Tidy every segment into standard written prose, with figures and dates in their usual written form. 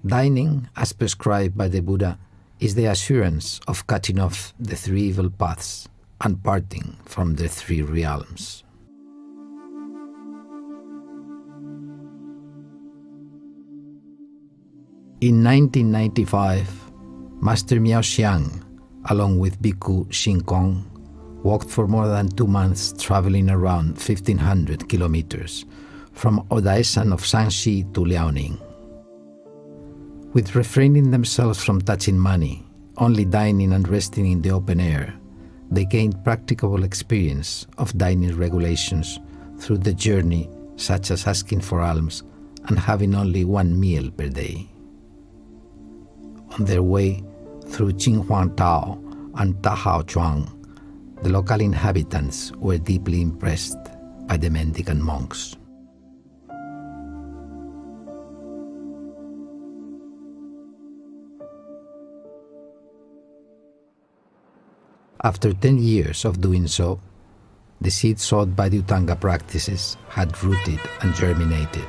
Dining, as prescribed by the Buddha, is the assurance of cutting off the three evil paths and parting from the three realms. In 1995, Master Miao Xiang, along with Bhikkhu Xingkong, walked for more than 2 months, traveling around 1,500 kilometers from Odaesan of Shanxi to Liaoning. With refraining themselves from touching money, only dining and resting in the open air, they gained practicable experience of dining regulations through the journey, such as asking for alms and having only 1 meal per day. On their way through Qinghuangdao and Tahaochuang, the local inhabitants were deeply impressed by the mendicant monks. After 10 years of doing so, the seed sowed by Dhutanga practices had rooted and germinated.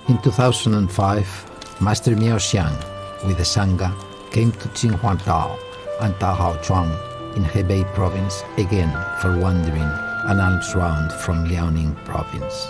In 2005, Master Miao Xiang, with the Sangha, came to Qinghuangdao and Tahaochuang in Hebei province again for wandering an alms round from Liaoning province.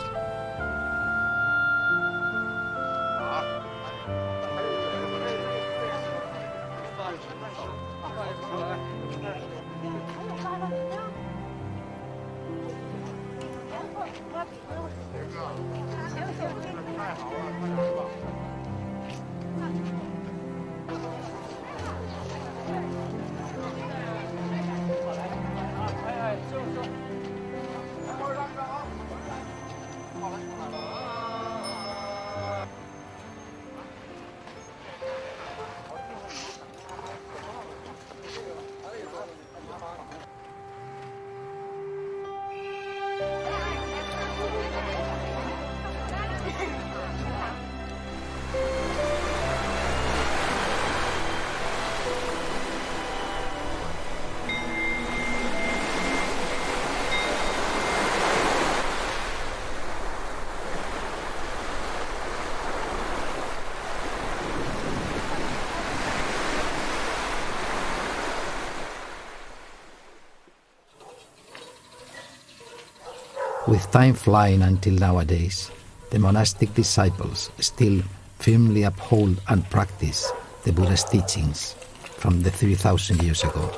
With time flying until nowadays, the monastic disciples still firmly uphold and practice the Buddha's teachings from the 3,000 years ago,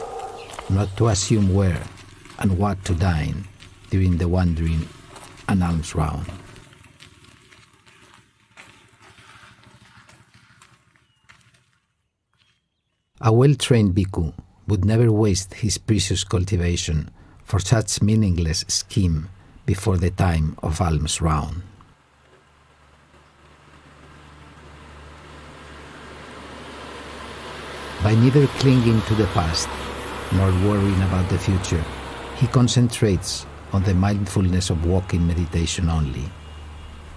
not to assume where and what to dine during the wandering and alms round. A well-trained bhikkhu would never waste his precious cultivation for such meaningless scheme before the time of alms round. By neither clinging to the past nor worrying about the future, he concentrates on the mindfulness of walking meditation only,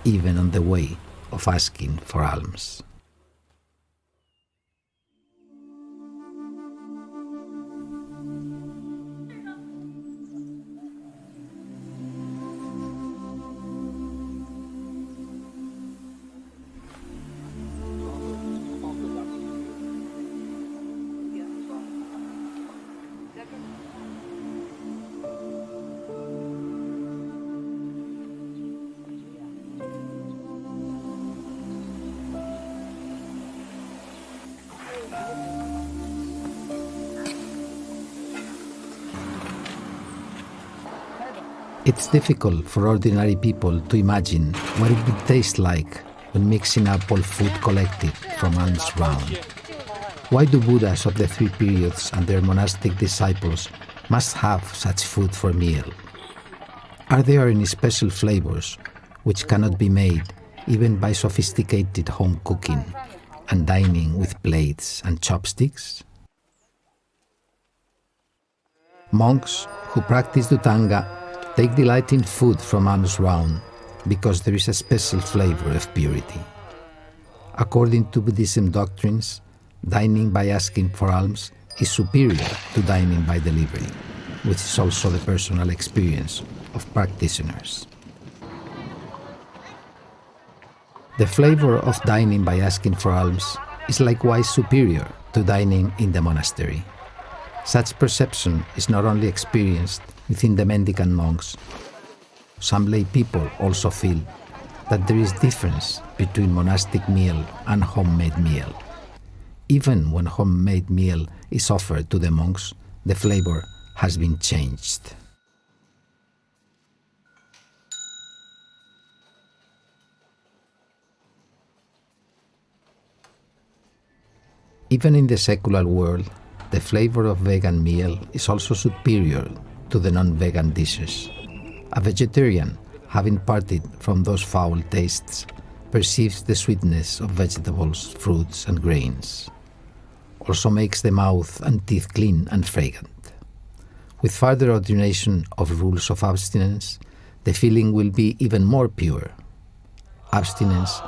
even on the way of asking for alms. It's difficult for ordinary people to imagine what it would taste like when mixing up all food collected from alms round. Why do Buddhas of the 3 periods and their monastic disciples must have such food for meal? Are there any special flavors which cannot be made even by sophisticated home cooking and dining with plates and chopsticks? Monks who practice Dhutanga take delight in food from alms round because there is a special flavor of purity. According to Buddhism doctrines, dining by asking for alms is superior to dining by delivery, which is also the personal experience of practitioners. The flavor of dining by asking for alms is likewise superior to dining in the monastery. Such perception is not only experienced within the mendicant monks. Some lay people also feel that there is difference between monastic meal and homemade meal. Even when homemade meal is offered to the monks, the flavor has been changed. Even in the secular world, the flavor of vegan meal is also superior to the non-vegan dishes. A vegetarian, having parted from those foul tastes, perceives the sweetness of vegetables, fruits, and grains. Also makes the mouth and teeth clean and fragrant. With further ordination of rules of abstinence, the feeling will be even more pure. Abstinence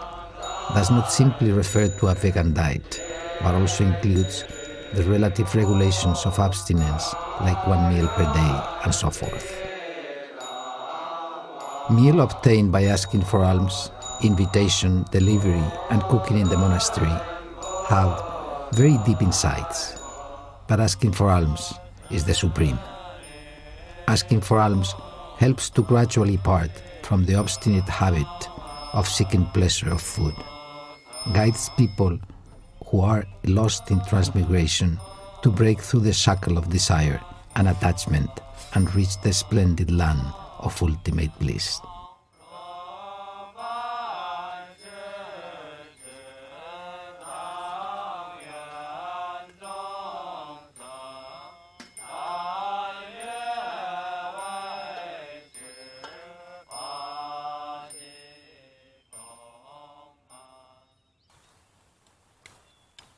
does not simply refer to a vegan diet, but also includes the relative regulations of abstinence, like 1 meal per day, and so forth. Meal obtained by asking for alms, invitation, delivery, and cooking in the monastery have very deep insights, but asking for alms is the supreme. Asking for alms helps to gradually part from the obstinate habit of seeking pleasure of food, guides people who are lost in transmigration to break through the shackle of desire and attachment and reach the splendid land of ultimate bliss.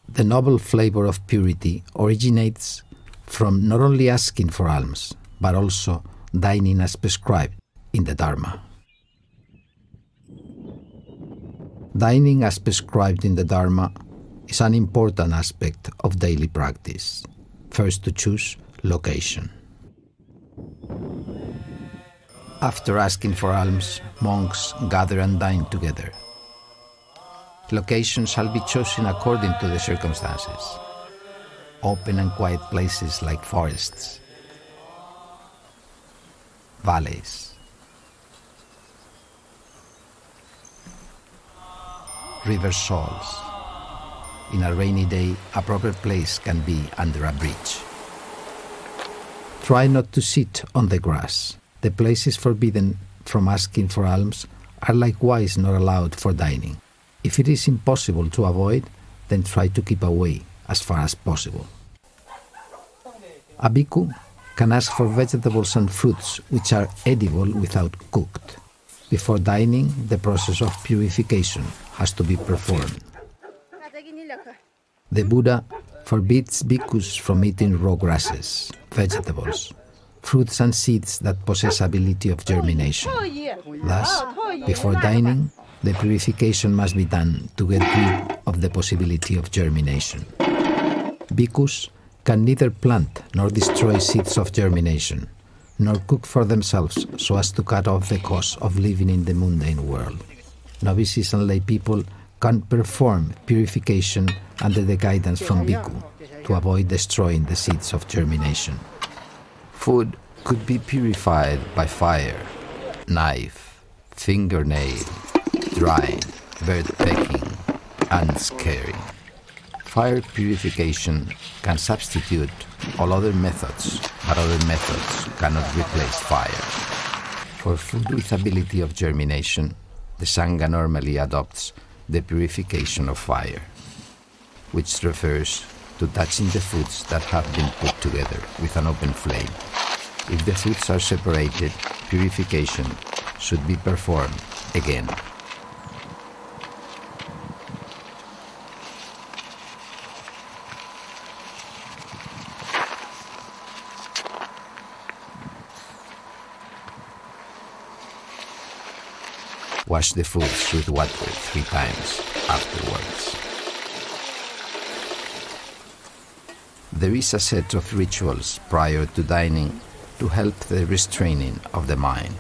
The noble flavor of purity originates from not only asking for alms, but also dining as prescribed in the Dharma. Dining as prescribed in the Dharma is an important aspect of daily practice. First, to choose location. After asking for alms, monks gather and dine together. Location shall be chosen according to the circumstances. Open and quiet places like forests, valleys, river shoals. In a rainy day, a proper place can be under a bridge. Try not to sit on the grass. The places forbidden from asking for alms are likewise not allowed for dining. If it is impossible to avoid, then try to keep away as far as possible. A bhikkhu can ask for vegetables and fruits which are edible without cooked. Before dining, the process of purification has to be performed. The Buddha forbids bhikkhus from eating raw grasses, vegetables, fruits and seeds that possess ability of germination. Thus, before dining, the purification must be done to get rid of the possibility of germination. Bhikkhus can neither plant nor destroy seeds of germination, nor cook for themselves so as to cut off the cause of living in the mundane world. Novices and lay people can perform purification under the guidance from bhikkhu to avoid destroying the seeds of germination. Food could be purified by fire, knife, fingernail, drying, bird pecking, and scaring. Fire purification can substitute all other methods, but other methods cannot replace fire. For food with ability of germination, the Sangha normally adopts the purification of fire, which refers to touching the foods that have been put together with an open flame. If the foods are separated, purification should be performed again. Wash the foods with water 3 times afterwards. There is a set of rituals prior to dining to help the restraining of the mind.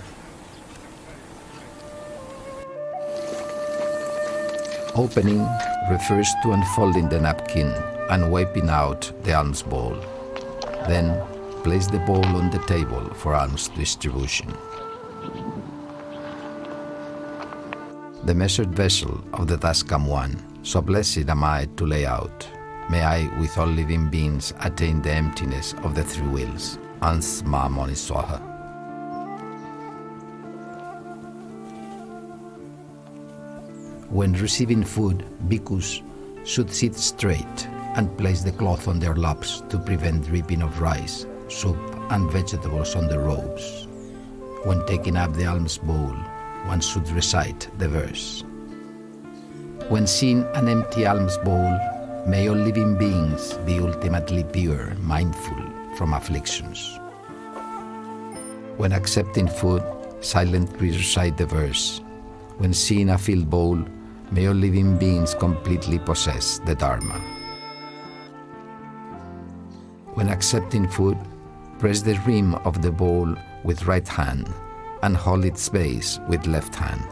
Opening refers to unfolding the napkin and wiping out the alms bowl. Then place the bowl on the table for alms distribution. The measured vessel of the Tascam One, so blessed am I to lay out. May I, with all living beings, attain the emptiness of the three wills. Ans Ma Moni Swaha. When receiving food, bhikkhus should sit straight and place the cloth on their laps to prevent dripping of rice, soup, and vegetables on the robes. When taking up the alms bowl, one should recite the verse. When seeing an empty alms bowl, may all living beings be ultimately pure, mindful from afflictions. When accepting food, silently recite the verse. When seeing a filled bowl, may all living beings completely possess the Dharma. When accepting food, press the rim of the bowl with right hand and hold its base with left hand.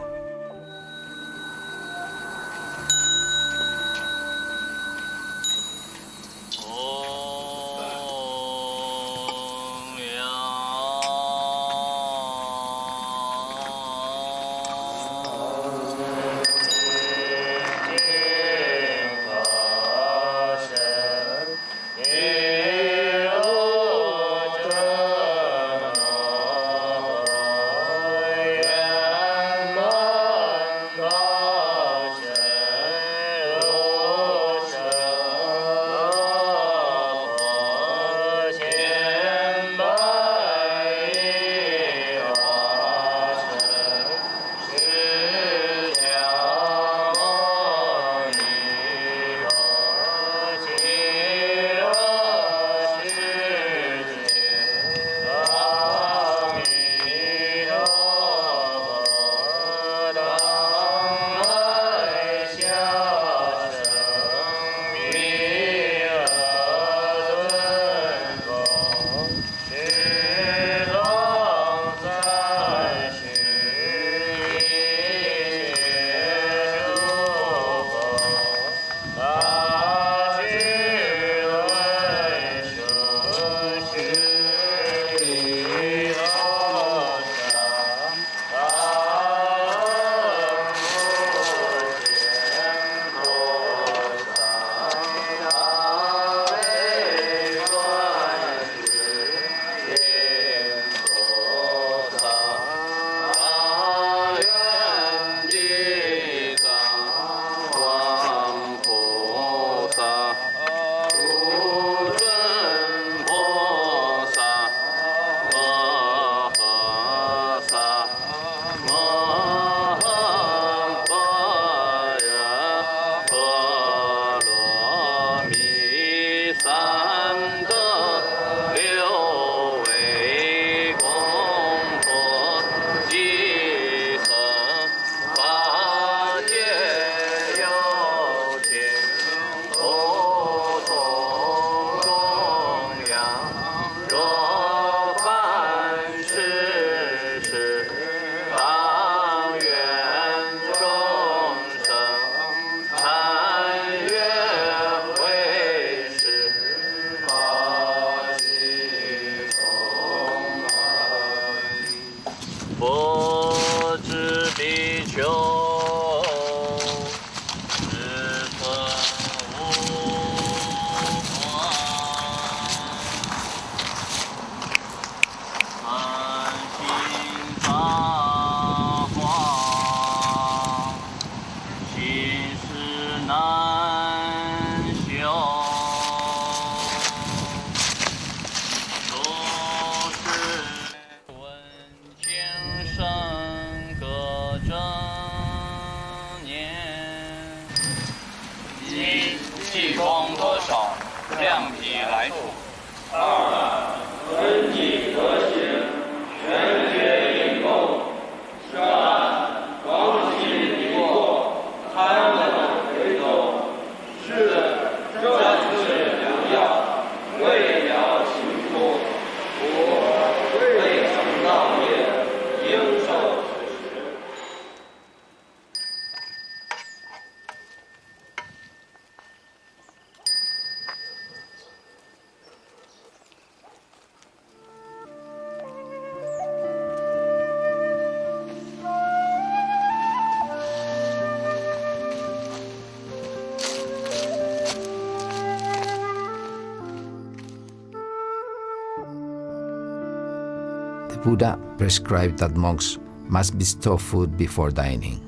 The Buddha prescribed that monks must bestow food before dining,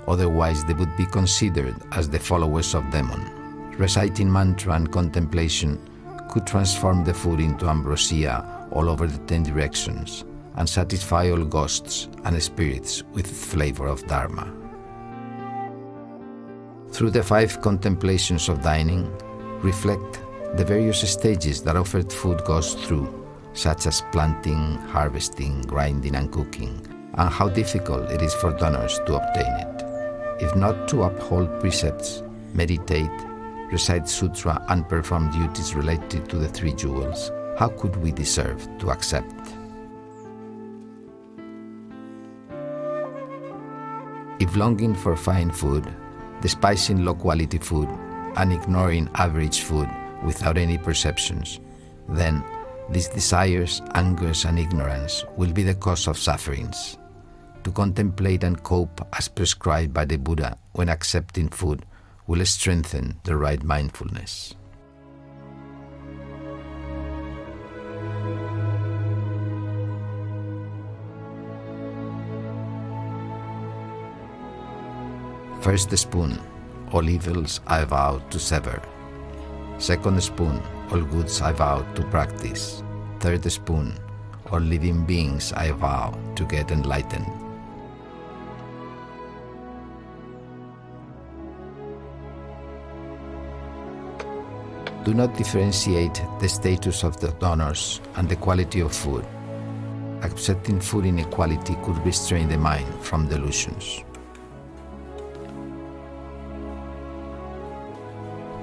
otherwise they would be considered as the followers of demon. Reciting mantra and contemplation could transform the food into ambrosia all over the 10 directions and satisfy all ghosts and spirits with flavor of Dharma. Through the 5 contemplations of dining, reflect the various stages that offered food goes through, such as planting, harvesting, grinding and cooking, and how difficult it is for donors to obtain it. If not to uphold precepts, meditate, recite sutra and perform duties related to the 3 jewels, how could we deserve to accept? If longing for fine food, despising low-quality food, and ignoring average food without any perceptions, then these desires, angers, and ignorance will be the cause of sufferings. To contemplate and cope as prescribed by the Buddha when accepting food will strengthen the right mindfulness. First spoon, all evils I vow to sever. Second spoon, all goods I vow to practice. Third spoon, all living beings I vow to get enlightened. Do not differentiate the status of the donors and the quality of food. Accepting food inequality could restrain the mind from delusions.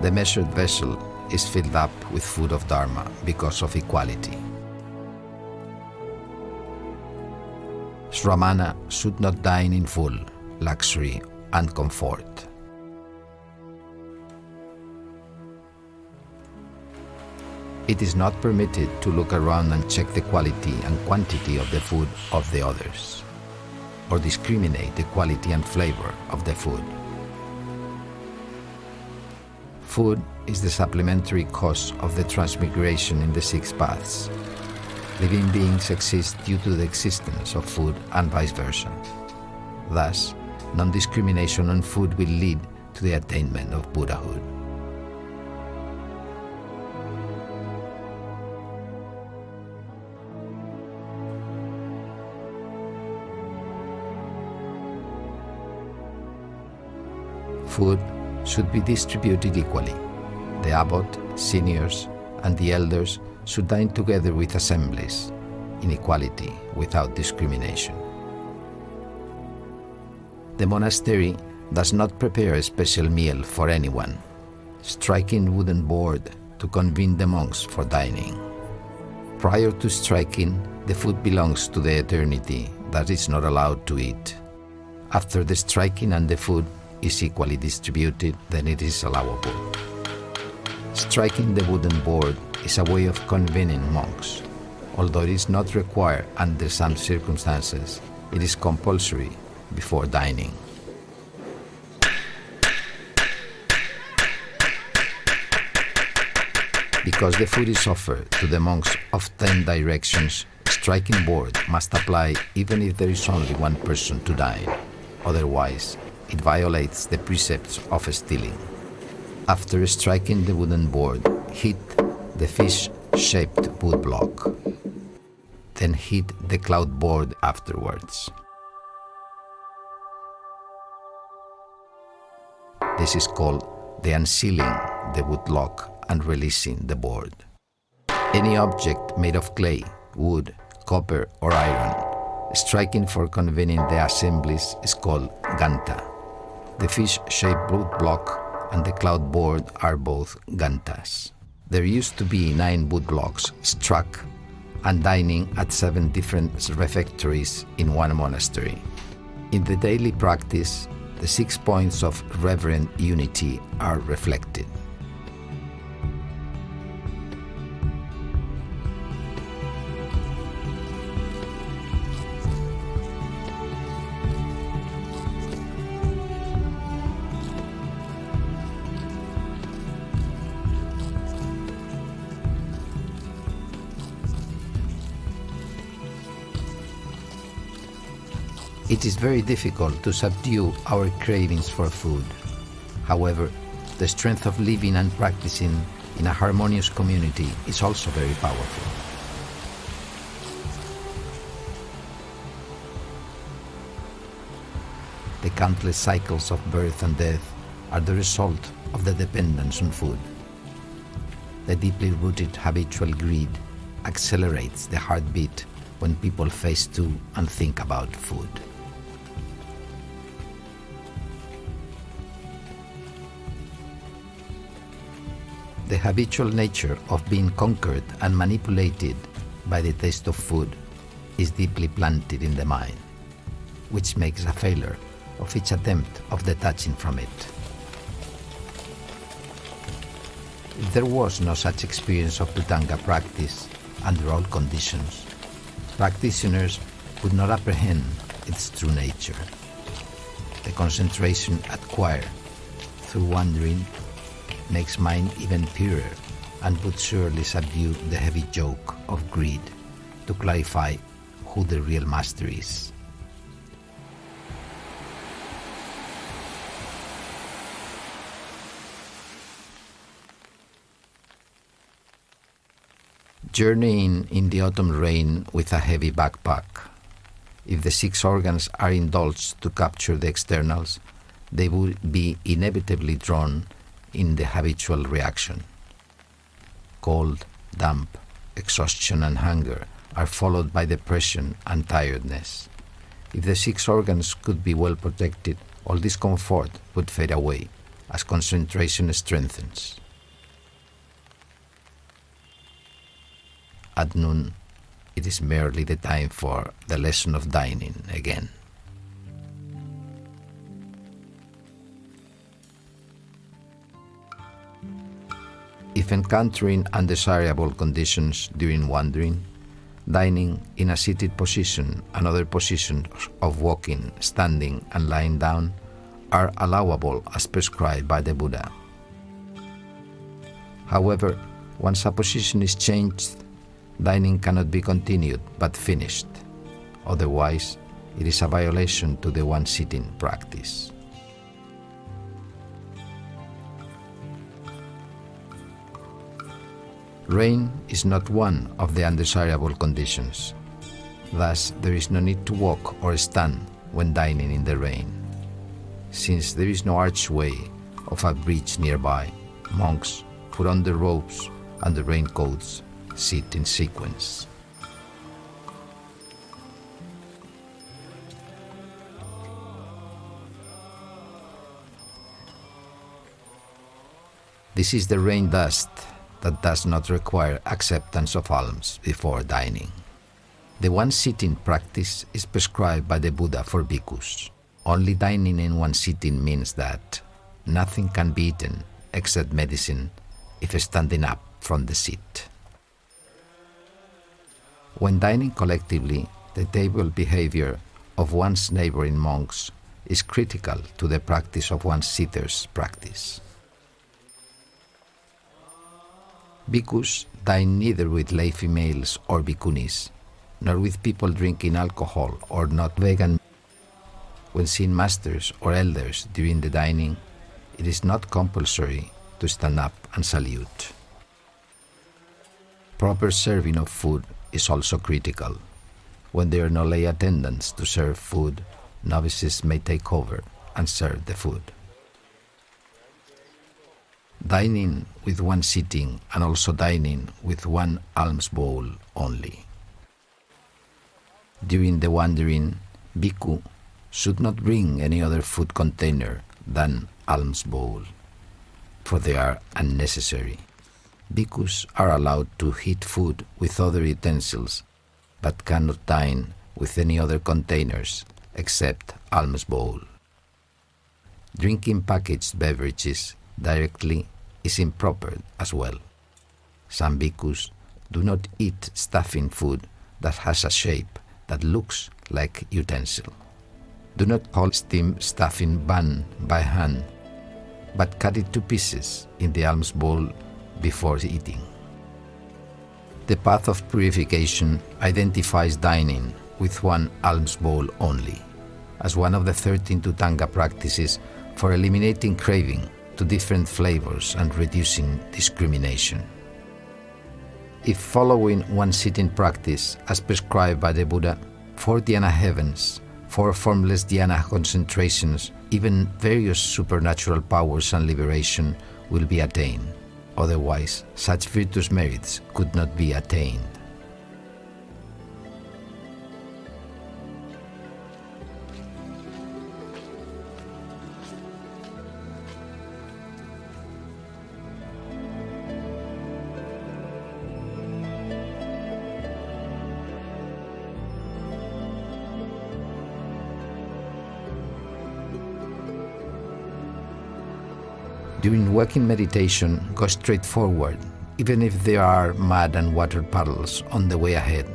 The measured vessel is filled up with food of Dharma because of equality. Sramana should not dine in full luxury and comfort. It is not permitted to look around and check the quality and quantity of the food of the others, or discriminate the quality and flavor of the food. Food is the supplementary cause of the transmigration in the 6 paths. Living beings exist due to the existence of food and vice versa. Thus, non-discrimination on food will lead to the attainment of Buddhahood. Food should be distributed equally. The abbot, seniors, and the elders should dine together with assemblies, in equality, without discrimination. The monastery does not prepare a special meal for anyone, striking wooden board to convene the monks for dining. Prior to striking, the food belongs to the eternity that is not allowed to eat. After the striking and the food is equally distributed, then it is allowable. Striking the wooden board is a way of convening monks. Although it is not required under some circumstances, it is compulsory before dining. Because the food is offered to the monks of 10 directions, striking board must apply even if there is only one person to dine. Otherwise, it violates the precepts of stealing. After striking the wooden board, hit the fish-shaped wood block. Then hit the cloud board afterwards. This is called the unsealing the wood block and releasing the board. Any object made of clay, wood, copper, or iron, striking for convening the assemblies is called ganta. The fish-shaped wood block and the cloud board are both gantas. There used to be 9 wood blocks struck and dining at 7 different refectories in one monastery. In the daily practice, the 6 points of reverent unity are reflected. It is very difficult to subdue our cravings for food. However, the strength of living and practicing in a harmonious community is also very powerful. The countless cycles of birth and death are the result of the dependence on food. The deeply rooted habitual greed accelerates the heartbeat when people face to and think about food. The habitual nature of being conquered and manipulated by the taste of food is deeply planted in the mind, which makes a failure of each attempt of detaching from it. If there was no such experience of Dhutanga practice under all conditions, practitioners would not apprehend its true nature. The concentration acquired through wandering makes mind even purer and would surely subdue the heavy yoke of greed to clarify who the real master is. Journeying in the autumn rain with a heavy backpack. If the six organs are indulged to capture the externals, they will be inevitably drawn in the habitual reaction. Cold, damp, exhaustion and hunger are followed by depression and tiredness. If the six organs could be well protected, all discomfort would fade away as concentration strengthens. At noon, it is merely the time for the lesson of dining again. If encountering undesirable conditions during wandering, dining in a seated position and other positions of walking, standing and lying down are allowable as prescribed by the Buddha. However, once a position is changed, dining cannot be continued but finished. Otherwise, it is a violation to the one-sitting practice. Rain is not one of the undesirable conditions. Thus, there is no need to walk or stand when dining in the rain. Since there is no archway of a bridge nearby, monks put on the robes and the raincoats sit in sequence. This is the rain dust that does not require acceptance of alms before dining. The one-sitting practice is prescribed by the Buddha for bhikkhus. Only dining in one sitting means that nothing can be eaten except medicine if standing up from the seat. When dining collectively, the table behavior of one's neighboring monks is critical to the practice of one's sitter's practice. Bhikkhus dine neither with lay females or bhikkhunis, nor with people drinking alcohol or not vegan. When seeing masters or elders during the dining, it is not compulsory to stand up and salute. Proper serving of food is also critical. When there are no lay attendants to serve food, novices may take over and serve the food. Dining with one sitting and also dining with one alms bowl only. During the wandering, bhikkhu should not bring any other food container than alms bowl, for they are unnecessary. Bhikkhus are allowed to heat food with other utensils, but cannot dine with any other containers except alms bowl. Drinking packaged beverages directly is improper as well. Some bhikkhus do not eat stuffing food that has a shape that looks like utensil. Do not hold steamed stuffing bun by hand, but cut it to pieces in the alms bowl before eating. The path of purification identifies dining with one alms bowl only. as one of the 13 Dhutanga practices for eliminating craving to different flavors and reducing discrimination. If following one sitting practice as prescribed by the Buddha, 4 dhyana heavens, 4 formless dhyana concentrations, even various supernatural powers and liberation will be attained. Otherwise, such virtuous merits could not be attained. During walking meditation, go straight forward, even if there are mud and water puddles on the way ahead.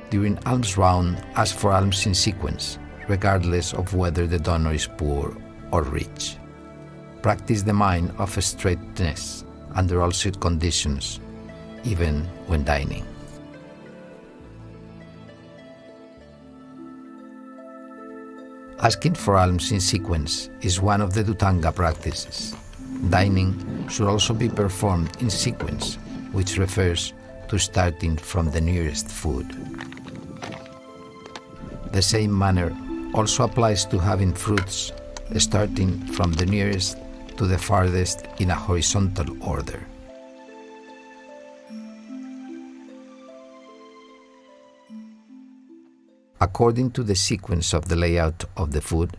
During alms round, ask for alms in sequence, regardless of whether the donor is poor or rich. Practice the mind of straightness under all such conditions, even when dining. Asking for alms in sequence is one of the Dhutanga practices. Dining should also be performed in sequence, which refers to starting from the nearest food. The same manner also applies to having fruits, starting from the nearest to the farthest in a horizontal order. According to the sequence of the layout of the food,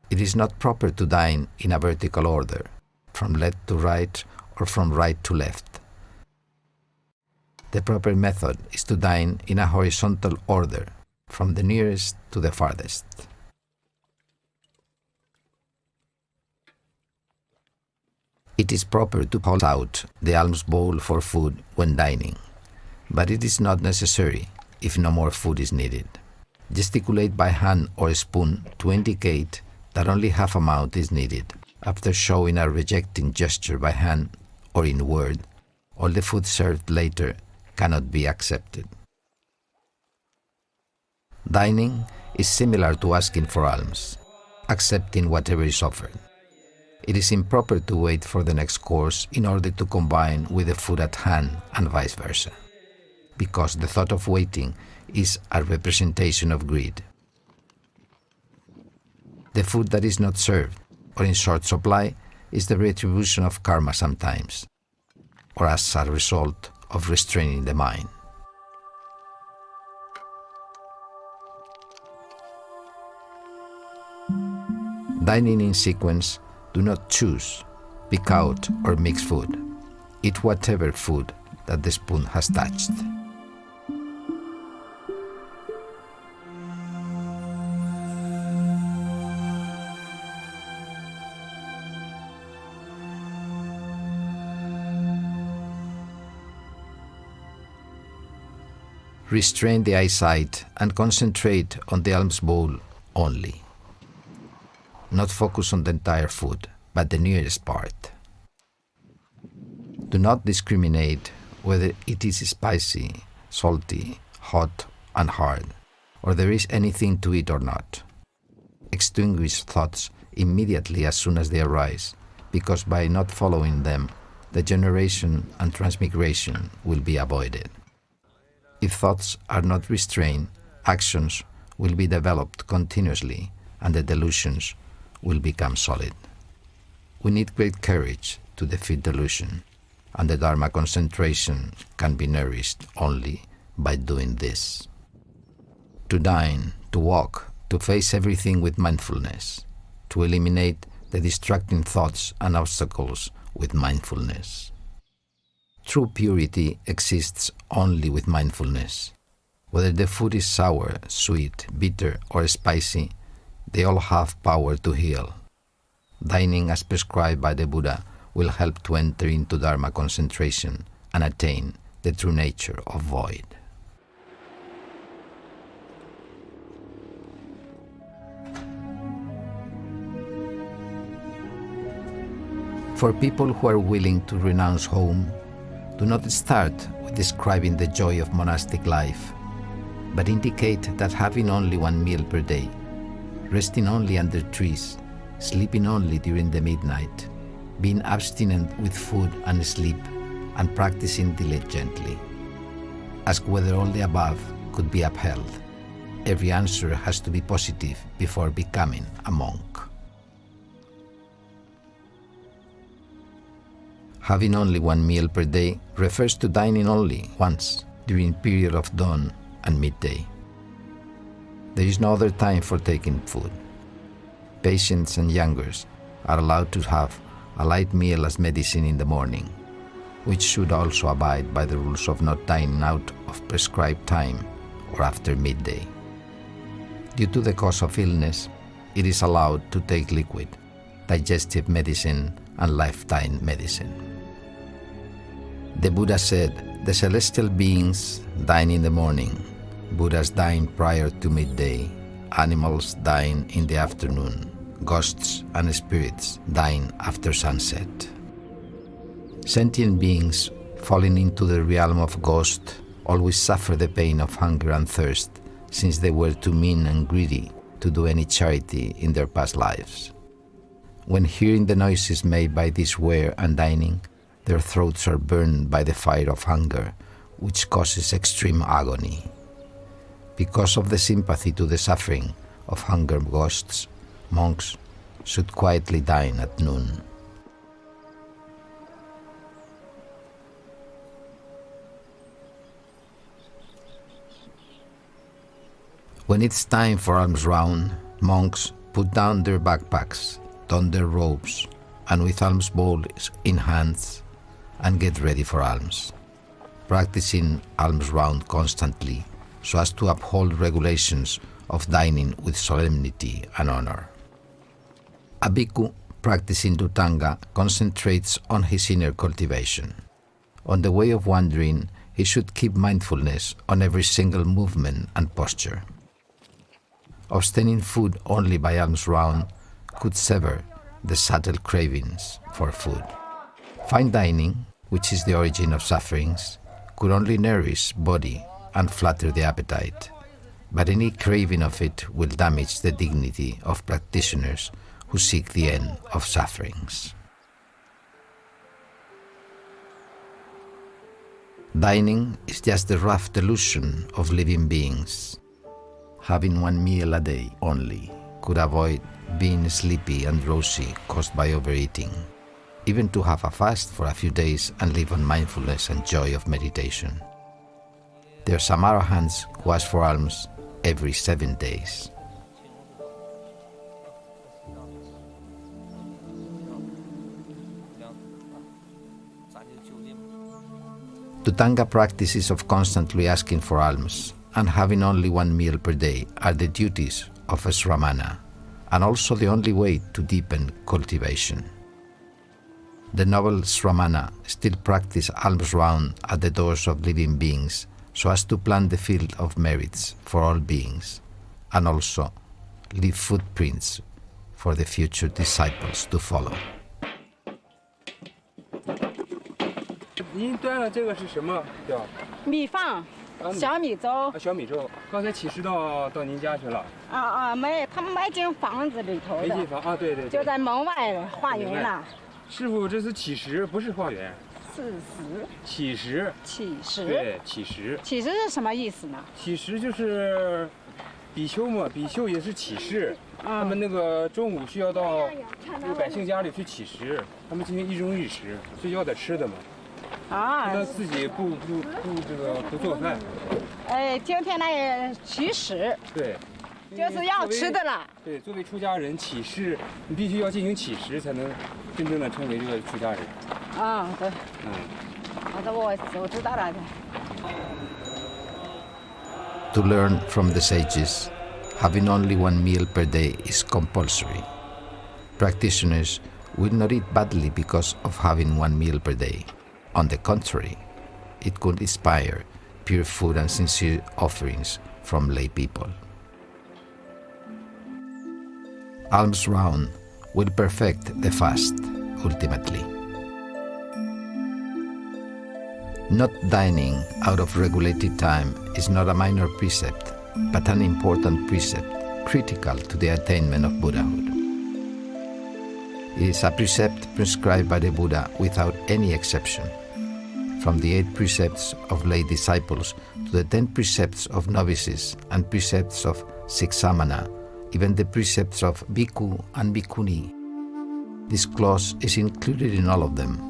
it is not proper to dine in a vertical order, from left to right or from right to left. The proper method is to dine in a horizontal order, from the nearest to the farthest. It is proper to hold out the alms bowl for food when dining, but it is not necessary if no more food is needed. Gesticulate by hand or spoon to indicate that only half amount is needed. After showing a rejecting gesture by hand or in word, all the food served later cannot be accepted. Dining is similar to asking for alms, accepting whatever is offered. It is improper to wait for the next course in order to combine with the food at hand and vice versa, because the thought of waiting is a representation of greed. The food that is not served or in short supply is the retribution of karma sometimes, or as a result of restraining the mind. Dining in sequence, do not choose, pick out or mix food. Eat whatever food that the spoon has touched. Restrain the eyesight and concentrate on the alms bowl only. Not focus on the entire food, but the nearest part. Do not discriminate whether it is spicy, salty, hot, and hard, or there is anything to eat or not. Extinguish thoughts immediately as soon as they arise, because by not following them, the generation and transmigration will be avoided. If thoughts are not restrained, actions will be developed continuously and the delusions will become solid. We need great courage to defeat delusion, and the Dharma concentration can be nourished only by doing this. To dine, to walk, to face everything with mindfulness, to eliminate the distracting thoughts and obstacles with mindfulness. True purity exists only with mindfulness. Whether the food is sour, sweet, bitter, or spicy, they all have power to heal. Dining as prescribed by the Buddha will help to enter into Dharma concentration and attain the true nature of void. For people who are willing to renounce home, do not start with describing the joy of monastic life, but indicate that having only one meal per day, resting only under trees, sleeping only during the midnight, being abstinent with food and sleep, and practicing diligently. Ask whether all the above could be upheld. Every answer has to be positive before becoming a monk. Having only one meal per day refers to dining only once during period of dawn and midday. There is no other time for taking food. Patients and youngers are allowed to have a light meal as medicine in the morning, which should also abide by the rules of not dining out of prescribed time or after midday. Due to the cause of illness, it is allowed to take liquid, digestive medicine, and lifetime medicine. The Buddha said, the celestial beings dine in the morning, Buddhas dine prior to midday, animals dine in the afternoon, ghosts and spirits dine after sunset. Sentient beings falling into the realm of ghost always suffer the pain of hunger and thirst, since they were too mean and greedy to do any charity in their past lives. When hearing the noises made by this ware and dining, their throats are burned by the fire of hunger, which causes extreme agony. Because of the sympathy to the suffering of hunger ghosts, monks should quietly dine at noon. When it's time for alms round, monks put down their backpacks, don their robes, and with alms bowls in hands, and get ready for alms, practicing alms round constantly so as to uphold regulations of dining with solemnity and honor. A bhikkhu practicing Dhutanga concentrates on his inner cultivation. On the way of wandering, he should keep mindfulness on every single movement and posture. Abstaining food only by alms round could sever the subtle cravings for food. Fine dining, which is the origin of sufferings, could only nourish body and flatter the appetite, but any craving of it will damage the dignity of practitioners who seek the end of sufferings. Dining is just the rough delusion of living beings. Having one meal a day only could avoid being sleepy and drowsy caused by overeating, even to have a fast for a few days and live on mindfulness and joy of meditation. There are some arahants who ask for alms every 7 days. Dhutanga practices of constantly asking for alms and having only one meal per day are the duties of a sramana, and also the only way to deepen cultivation. The noble sramana still practice alms round at the doors of living beings so as to plant the field of merits for all beings, and also leave footprints for the future disciples to follow. 您端的这个是什么叫？米饭，小米粥。小米粥。刚才起师到您家去了。没，他们买进房子里头的。没进房啊，对对。就在门外化缘了。师傅，这是起食，不是化缘。是食。起食。起食。对，起食。起食是什么意思呢？起食就是比丘嘛，比丘也是起食。他们那个中午需要到这个百姓家里去起食，他们进行一盅一食，是要点吃的嘛。 他们自己不做饭。今天来起食。对，就是要吃的了。对，作为出家人起食，你必须要进行起食，才能真正的成为这个出家人。对。好的，我知道了。To learn from the sages, having only one meal per day is compulsory. Practitioners will not eat badly because of having one meal per day. On the contrary, it could inspire pure food and sincere offerings from lay people. Alms round will perfect the fast, ultimately. Not dining out of regulated time is not a minor precept, but an important precept, critical to the attainment of Buddhahood. It is a precept prescribed by the Buddha without any exception. From the 8 precepts of lay disciples to the 10 precepts of novices and precepts of Siksamana, even the precepts of bhikkhu and bhikkhuni. This clause is included in all of them.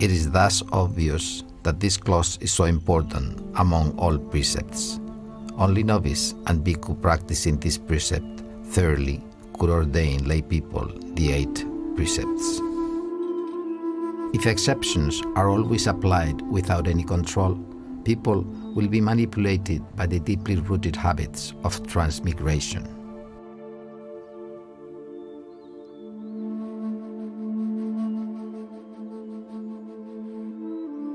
It is thus obvious that this clause is so important among all precepts. Only novice and bhikkhu practicing this precept thoroughly could ordain lay people the 8 precepts. If exceptions are always applied without any control, people will be manipulated by the deeply rooted habits of transmigration.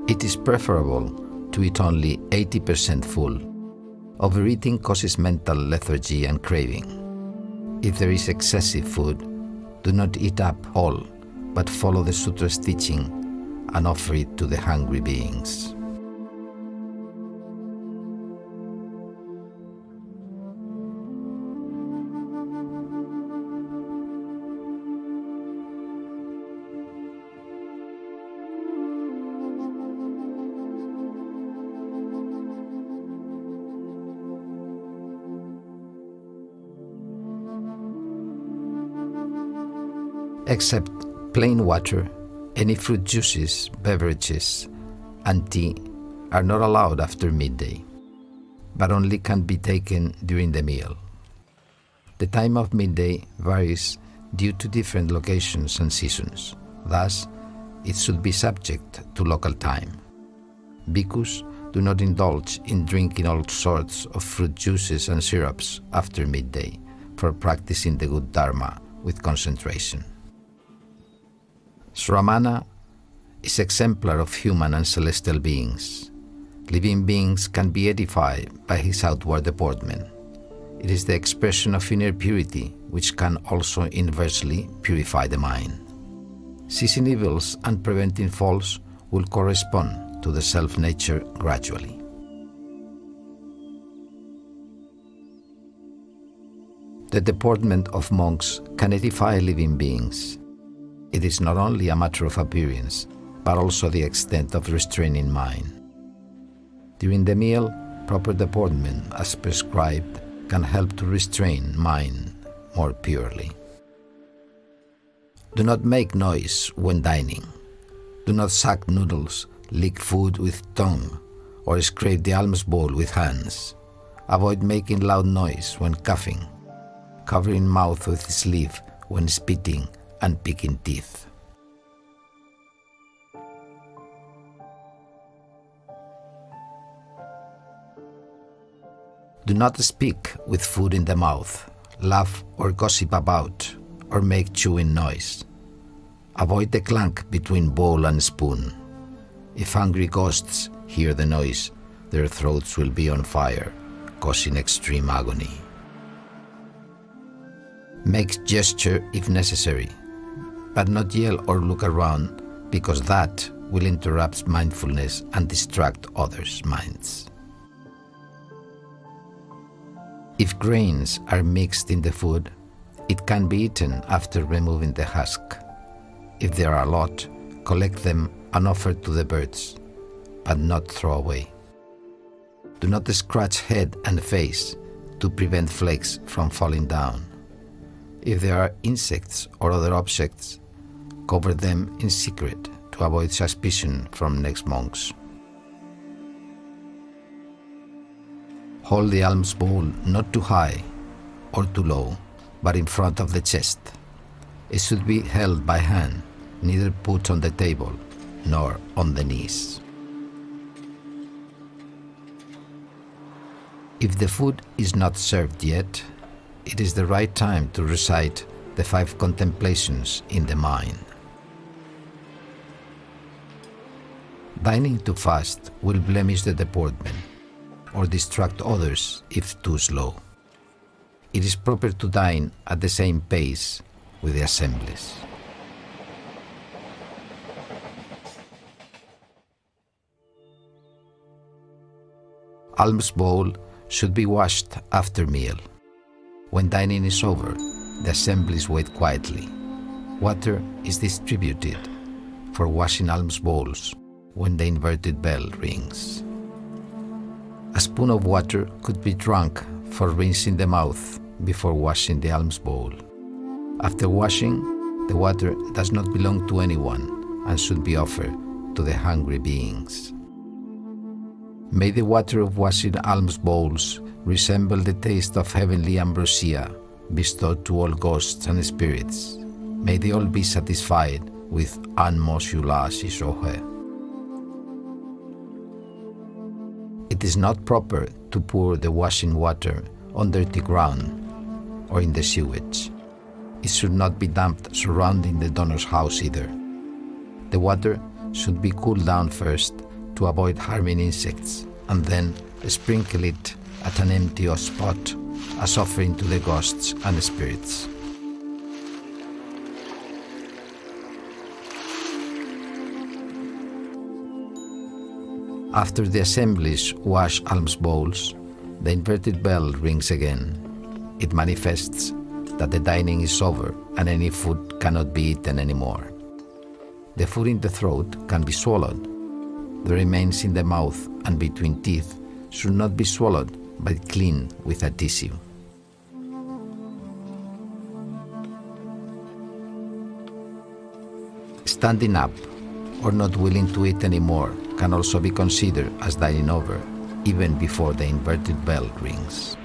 It is preferable to eat only 80% full. Overeating causes mental lethargy and craving. If there is excessive food, do not eat up all, but follow the sutra's teaching and offer it to the hungry beings. Except plain water, any fruit juices, beverages, and tea are not allowed after midday, but only can be taken during the meal. The time of midday varies due to different locations and seasons. Thus, it should be subject to local time. Bhikkhus do not indulge in drinking all sorts of fruit juices and syrups after midday for practicing the good dharma with concentration. Sramana is exemplar of human and celestial beings. Living beings can be edified by his outward deportment. It is the expression of inner purity which can also inversely purify the mind. Ceasing evils and preventing faults will correspond to the self-nature gradually. The deportment of monks can edify living beings. It is not only a matter of appearance, but also the extent of restraining mind. During the meal, proper deportment, as prescribed, can help to restrain mind more purely. Do not make noise when dining. Do not suck noodles, lick food with tongue, or scrape the alms bowl with hands. Avoid making loud noise when coughing, covering mouth with sleeve when spitting, and picking teeth. Do not speak with food in the mouth, laugh or gossip about, or make chewing noise. Avoid the clank between bowl and spoon. If hungry ghosts hear the noise, their throats will be on fire, causing extreme agony. Make gesture if necessary, but not yell or look around, because that will interrupt mindfulness and distract others' minds. If grains are mixed in the food, it can be eaten after removing the husk. If there are a lot, collect them and offer to the birds, but not throw away. Do not scratch head and face to prevent flakes from falling down. If there are insects or other objects, cover them in secret to avoid suspicion from next monks. Hold the alms bowl not too high or too low, but in front of the chest. It should be held by hand, neither put on the table nor on the knees. If the food is not served yet, it is the right time to recite the 5 contemplations in the mind. Dining too fast will blemish the deportment or distract others if too slow. It is proper to dine at the same pace with the assemblies. alms bowl should be washed after meal. When dining is over, the assemblies wait quietly. Water is distributed for washing alms bowls when the inverted bell rings. A spoon of water could be drunk for rinsing the mouth before washing the alms bowl. After washing, the water does not belong to anyone and should be offered to the hungry beings. May the water of washing alms bowls resemble the taste of heavenly ambrosia bestowed to all ghosts and spirits. May they all be satisfied with Anmo Shula Shishohe. It is not proper to pour the washing water on dirty ground or in the sewage. It should not be dumped surrounding the donor's house either. The water should be cooled down first to avoid harming insects, and then sprinkle it at an empty spot as offering to the ghosts and spirits. After the assemblies wash alms bowls, the inverted bell rings again. It manifests that the dining is over and any food cannot be eaten anymore. The food in the throat can be swallowed. The remains in the mouth and between teeth should not be swallowed but cleaned with a tissue. Standing up or not willing to eat anymore can also be considered as dining over, even before the inverted bell rings.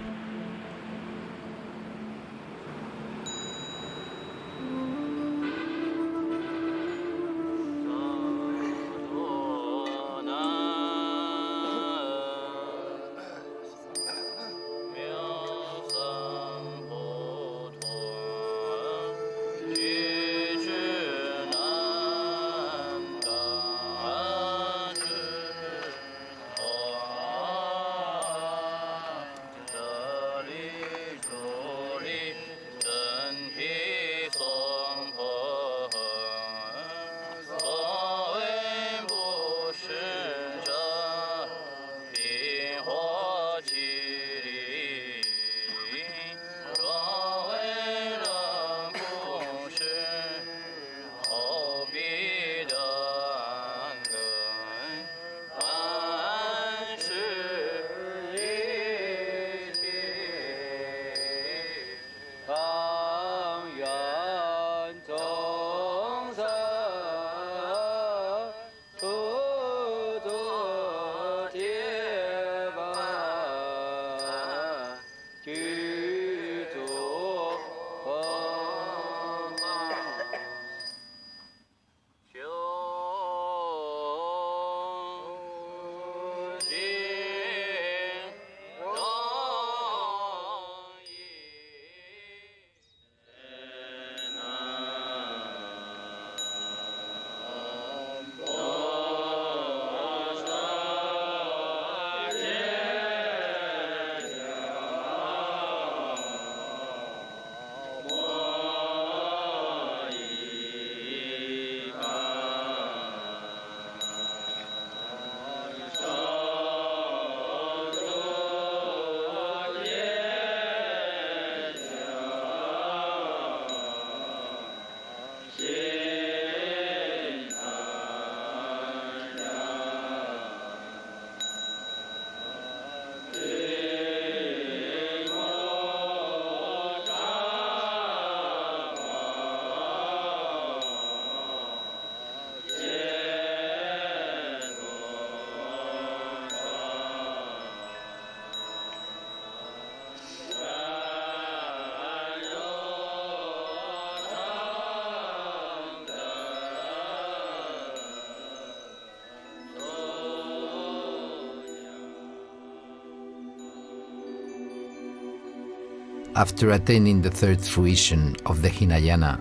After attaining the third fruition of the Hinayana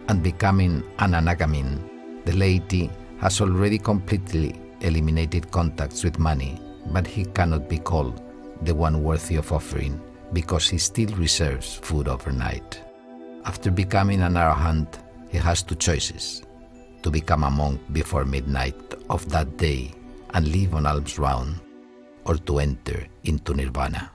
and becoming an Anagamin, the laity has already completely eliminated contacts with money, but he cannot be called the one worthy of offering because he still reserves food overnight. After becoming an Arahant, he has two choices: to become a monk before midnight of that day and live on alms round, or to enter into nirvana.